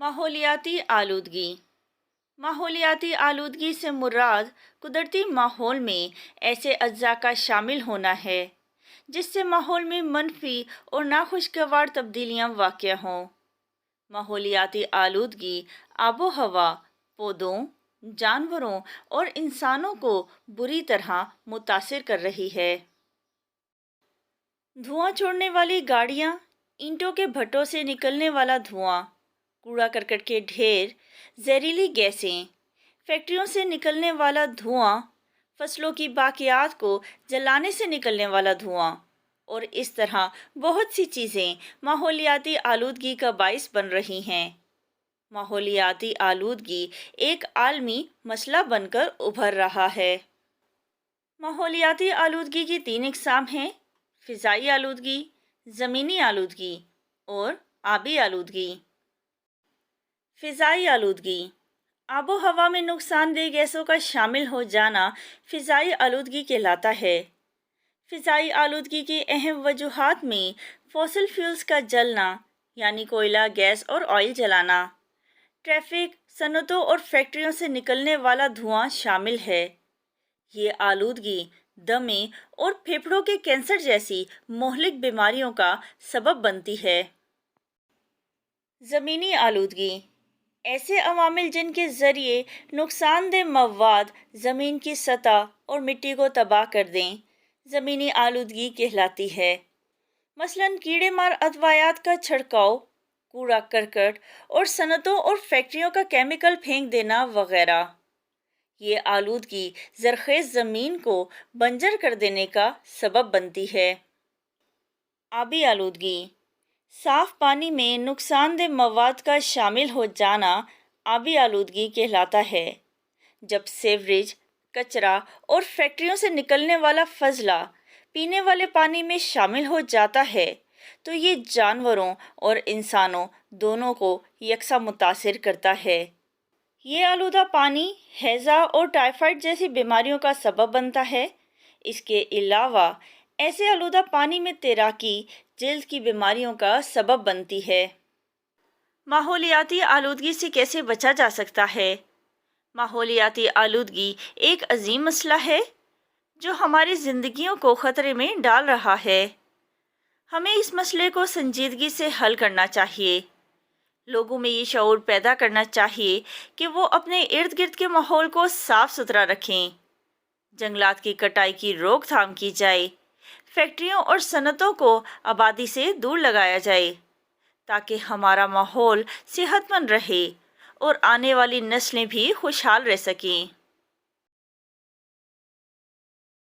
ماحولیاتی آلودگی ماحولیاتی آلودگی سے مراد قدرتی ماحول میں ایسے اجزاء کا شامل ہونا ہے جس سے ماحول میں منفی اور ناخوشگوار تبدیلیاں واقع ہوں۔ ماحولیاتی آلودگی آب و ہوا، پودوں، جانوروں اور انسانوں کو بری طرح متاثر کر رہی ہے۔ دھواں چھوڑنے والی گاڑیاں، اینٹوں کے بھٹوں سے نکلنے والا دھواں، کوڑا کرکٹ کے ڈھیر، زہریلی گیسیں، فیکٹریوں سے نکلنے والا دھواں، فصلوں کی باقیات کو جلانے سے نکلنے والا دھواں اور اس طرح بہت سی چیزیں ماحولیاتی آلودگی کا باعث بن رہی ہیں۔ ماحولیاتی آلودگی ایک عالمی مسئلہ بن کر ابھر رہا ہے۔ ماحولیاتی آلودگی کی 3 اقسام ہیں: فضائی آلودگی، زمینی آلودگی اور آبی آلودگی۔ فضائی آلودگی آب و ہوا میں نقصان دہ گیسوں کا شامل ہو جانا فضائی آلودگی کہلاتا ہے۔ فضائی آلودگی کی اہم وجوہات میں فوسل فیولز کا جلنا یعنی کوئلہ، گیس اور آئل جلانا، ٹریفک، صنعتوں اور فیکٹریوں سے نکلنے والا دھواں شامل ہے۔ یہ آلودگی دمے اور پھیپھڑوں کے کینسر جیسی مہلک بیماریوں کا سبب بنتی ہے۔ زمینی آلودگی ایسے عوامل جن کے ذریعے نقصان دہ مواد زمین کی سطح اور مٹی کو تباہ کر دیں، زمینی آلودگی کہلاتی ہے۔ مثلاً کیڑے مار ادویات کا چھڑکاؤ، کوڑا کرکٹ اور صنعتوں اور فیکٹریوں کا کیمیکل پھینک دینا وغیرہ۔ یہ آلودگی زرخیز زمین کو بنجر کر دینے کا سبب بنتی ہے۔ آبی آلودگی صاف پانی میں نقصان دہ مواد کا شامل ہو جانا آبی آلودگی کہلاتا ہے۔ جب سیوریج، کچرا اور فیکٹریوں سے نکلنے والا فضلہ پینے والے پانی میں شامل ہو جاتا ہے تو یہ جانوروں اور انسانوں دونوں کو یکساں متاثر کرتا ہے۔ یہ آلودہ پانی ہیضہ اور ٹائفائڈ جیسی بیماریوں کا سبب بنتا ہے۔ اس کے علاوہ ایسے آلودہ پانی میں تیراکی جلد کی بیماریوں کا سبب بنتی ہے۔ ماحولیاتی آلودگی سے کیسے بچا جا سکتا ہے؟ ماحولیاتی آلودگی ایک عظیم مسئلہ ہے جو ہماری زندگیوں کو خطرے میں ڈال رہا ہے۔ ہمیں اس مسئلے کو سنجیدگی سے حل کرنا چاہیے۔ لوگوں میں یہ شعور پیدا کرنا چاہیے کہ وہ اپنے ارد گرد کے ماحول کو صاف ستھرا رکھیں۔ جنگلات کی کٹائی کی روک تھام کی جائے، فیکٹریوں اور صنعتوں کو آبادی سے دور لگایا جائے تاکہ ہمارا ماحول صحت مند رہے اور آنے والی نسلیں بھی خوشحال رہ سکیں۔